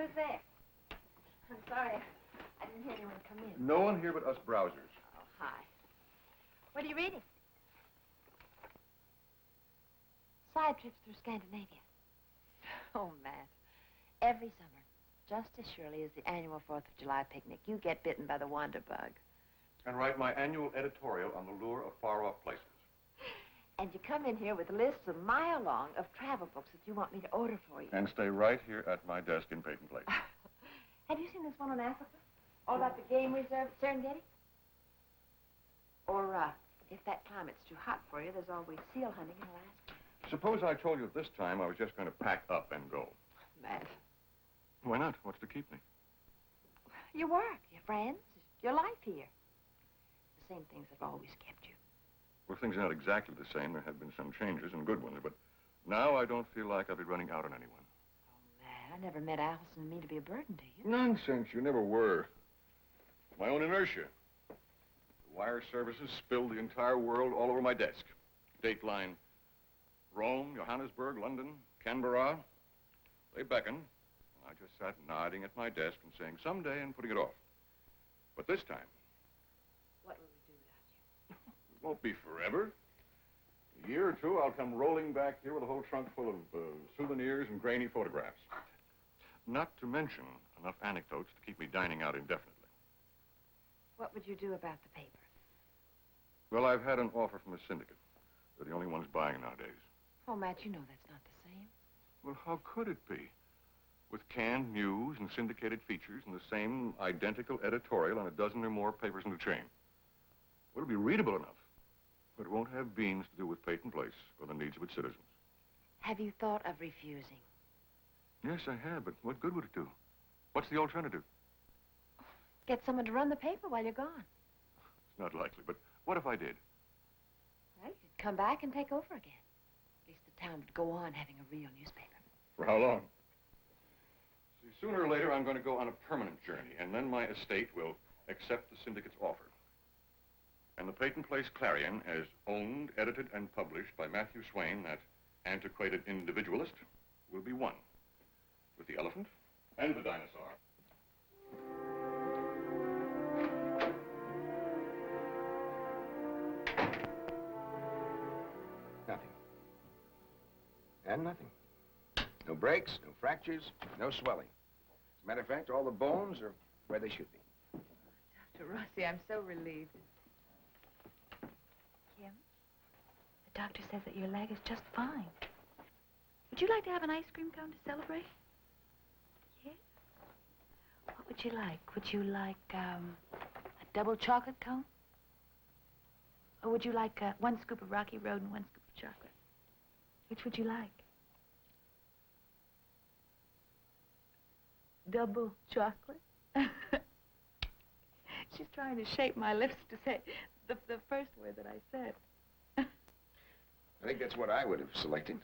Who's there? I'm sorry. I didn't hear anyone come in. No one here but us browsers. Oh, hi. What are you reading? Side trips through Scandinavia. Oh, Matt. Every summer, just as surely as the annual 4th of July picnic, you get bitten by the wander bug. And write my annual editorial on the lure of far-off places. And you come in here with lists a mile long of travel books that you want me to order for you. And stay right here at my desk in Peyton Place. Have you seen this one on Africa? All about the game reserve at Serengeti? Or, if that climate's too hot for you, there's always seal hunting in Alaska. Suppose I told you this time I was just going to pack up and go. Matt. Why not? What's to keep me? Your work, your friends, your life here. The same things that have always kept you. Well, things are not exactly the same. There have been some changes and good ones, but now I don't feel like I'll be running out on anyone. Oh, Matt, I never met Allison and me to be a burden to you. Nonsense. You never were. My own inertia. The wire services spilled the entire world all over my desk. Dateline: Rome, Johannesburg, London, Canberra. They beckoned. I just sat nodding at my desk and saying someday and putting it off. But this time... What will we do without you? It won't be forever. A year or two, I'll come rolling back here with a whole trunk full of souvenirs and grainy photographs. Not to mention enough anecdotes to keep me dining out indefinitely. What would you do about the paper? Well, I've had an offer from a syndicate. They're the only ones buying nowadays. Oh, Matt, you know that's not the same. Well, how could it be? With canned news and syndicated features and the same identical editorial on a dozen or more papers in the chain. Well, it'll be readable enough, but it won't have beans to do with Peyton Place or the needs of its citizens. Have you thought of refusing? Yes, I have, but what good would it do? What's the alternative? Get someone to run the paper while you're gone. It's not likely, but what if I did? Well, you'd come back and take over again. At least the town would go on having a real newspaper. For how long? See, sooner or later, I'm going to go on a permanent journey, and then my estate will accept the syndicate's offer. And the Peyton Place Clarion, as owned, edited, and published by Matthew Swain, that antiquated individualist, will be one. With the elephant and the dinosaur. Nothing. And nothing. No breaks, no fractures, no swelling. As a matter of fact, all the bones are where they should be. Dr. Rossi, I'm so relieved. Kim, the doctor says that your leg is just fine. Would you like to have an ice cream cone to celebrate? Yes? What would you like? Would you like, a double chocolate cone? Or would you like, one scoop of Rocky Road and one scoop of chocolate? Which would you like? Double chocolate? She's trying to shape my lips to say the first word that I said. I think that's what I would have selected.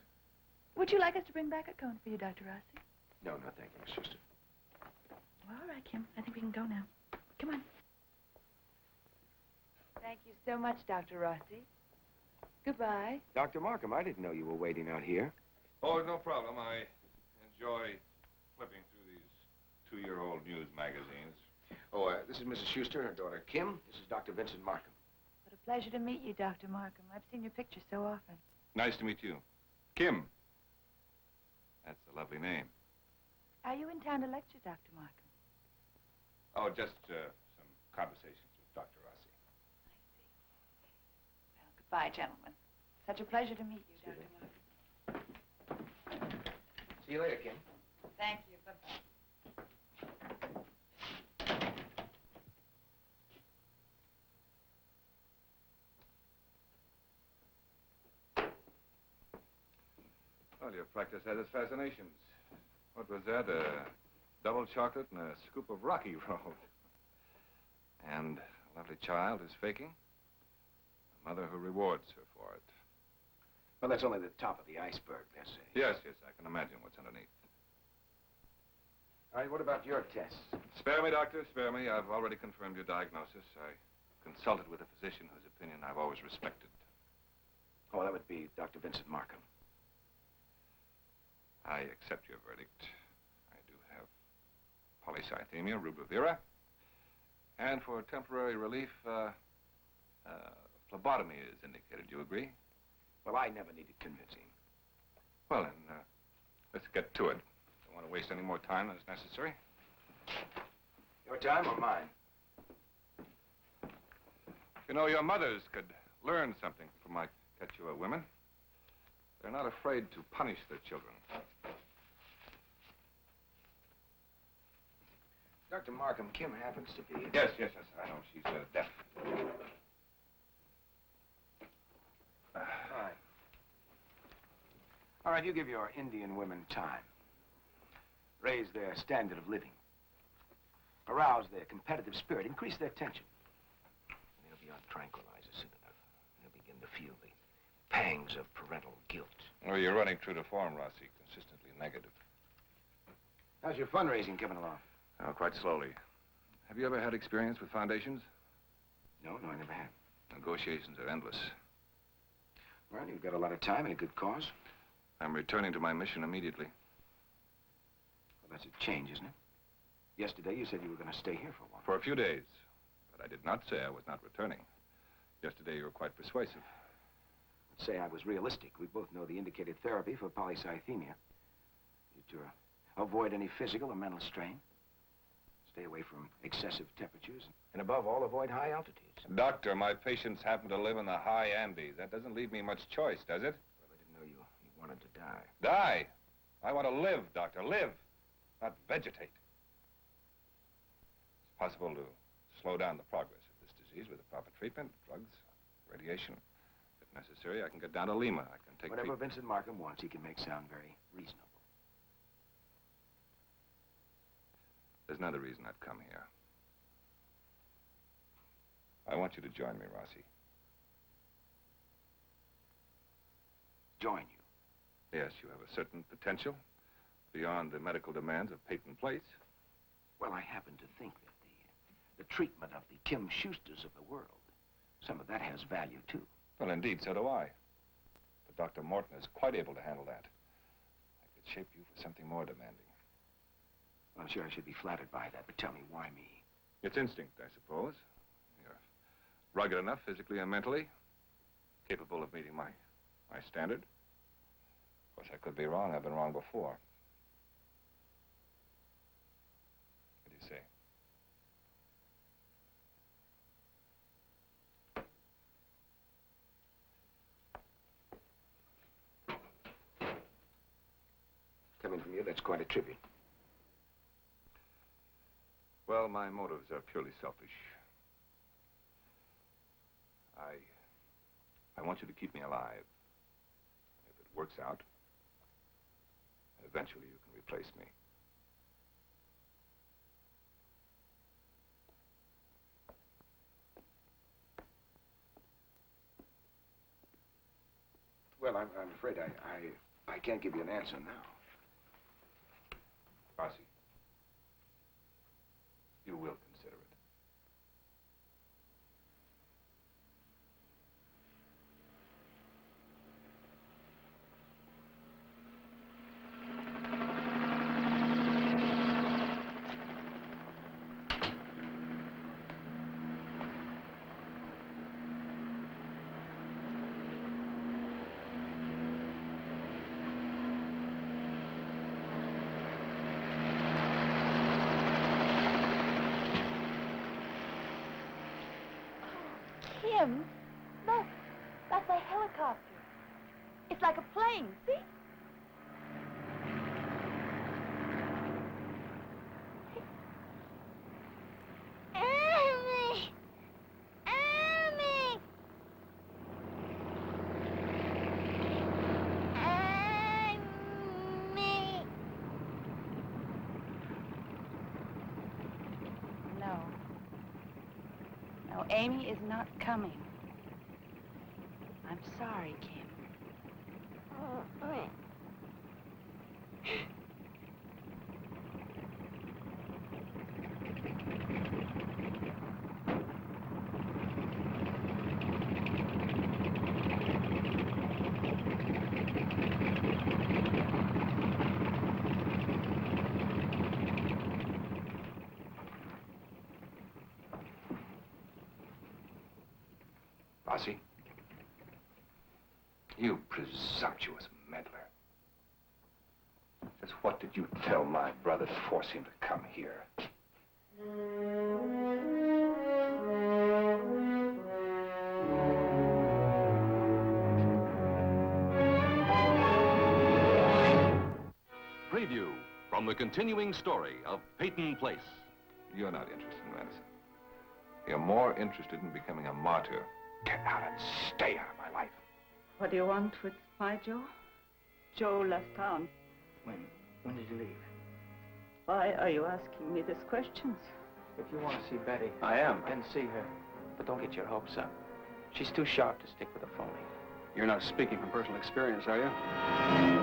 Would you like us to bring back a cone for you, Dr. Rossi? No, no, thank you, sister. Well, all right, Kim. I think we can go now. Come on. Thank you so much, Dr. Rossi. Goodbye. Dr. Markham, I didn't know you were waiting out here. Oh, no problem. I enjoy flipping through these two-year-old news magazines. Oh, this is Mrs. Schuster, her daughter Kim. This is Dr. Vincent Markham. What a pleasure to meet you, Dr. Markham. I've seen your picture so often. Nice to meet you. Kim. That's a lovely name. Are you in town to lecture, Dr. Markham? Oh, just some conversations with Dr. Rossi. I see. Well, goodbye, gentlemen. Such a pleasure to meet you, Dr. Markham. See you later, Kim. Thank you. Bye-bye. Well, your practice has its fascinations. What was that? A double chocolate and a scoop of Rocky Road. And a lovely child is faking. A mother who rewards her for it. Well, that's only the top of the iceberg, that's it. Yes, I can imagine what's underneath. All right, what about your tests? Spare me, doctor, spare me. I've already confirmed your diagnosis. I consulted with a physician whose opinion I've always respected. Oh, that would be Dr. Vincent Markham. I accept your verdict. I do have polycythemia rubra. And for temporary relief, phlebotomy is indicated. Do you agree? Well, I never needed convincing. Well, then, let's get to it. Don't want to waste any more time than is necessary. Your time or mine? You know, your mothers could learn something from my Quechua women. They're not afraid to punish their children. Dr. Markham, Kim happens to be... Yes, I know. She's deaf. All right. All right, you give your Indian women time. Raise their standard of living. Arouse their competitive spirit. Increase their tension. They'll be on tranquilizers soon enough. They'll begin to feel the pangs of parental guilt. Oh, you're running true to form, Rossi. Consistently negative. How's your fundraising coming along? Oh, quite slowly. Have you ever had experience with foundations? No, I never have. Negotiations are endless. Well, you've got a lot of time and a good cause. I'm returning to my mission immediately. Well, that's a change, isn't it? Yesterday, you said you were going to stay here for a while. For a few days. But I did not say I was not returning. Yesterday, you were quite persuasive. Let's say I was realistic. We both know the indicated therapy for polycythemia. To avoid any physical or mental strain. Stay away from excessive temperatures. And above all, avoid high altitudes. Doctor, my patients happen to live in the high Andes. That doesn't leave me much choice, does it? Well, I didn't know you wanted to die. Die? I want to live, Doctor, live, not vegetate. It's possible to slow down the progress of this disease with the proper treatment, drugs, radiation. If necessary, I can get down to Lima. I can take Whatever Vincent Markham wants, he can make sound very reasonable. There's another reason I've come here. I want you to join me, Rossi. Join you? Yes, you have a certain potential beyond the medical demands of Peyton Place. Well, I happen to think that the treatment of the Kim Schusters of the world, some of that has value, too. Well, indeed, so do I. But Dr. Morton is quite able to handle that. I could shape you for something more demanding. Well, I'm sure I should be flattered by that, but tell me, why me? It's instinct, I suppose. You're rugged enough physically and mentally, capable of meeting my standard. Of course, I could be wrong. I've been wrong before. What do you say? Coming from you, that's quite a tribute. Well, my motives are purely selfish. I want you to keep me alive. If it works out, eventually you can replace me. Well, I'm afraid I can't give you an answer now. Rossi, you will consider it. Kim, look, that's a helicopter. It's like a plane, see? Amy! Amy! Amy! No. No, Amy is not coming. I'm sorry, Kim. Bossy? You presumptuous meddler. Just what did you tell my brother to force him to come here? Preview from the continuing story of Peyton Place. You're not interested in medicine. You're more interested in becoming a martyr. Get out and stay out of my life. What do you want with my Joe? Joe left town. When did you leave? Why are you asking me these questions? If you want to see Betty, I am. then see her. But don't get your hopes up. She's too sharp to stick with a phony. You're not speaking from personal experience, are you?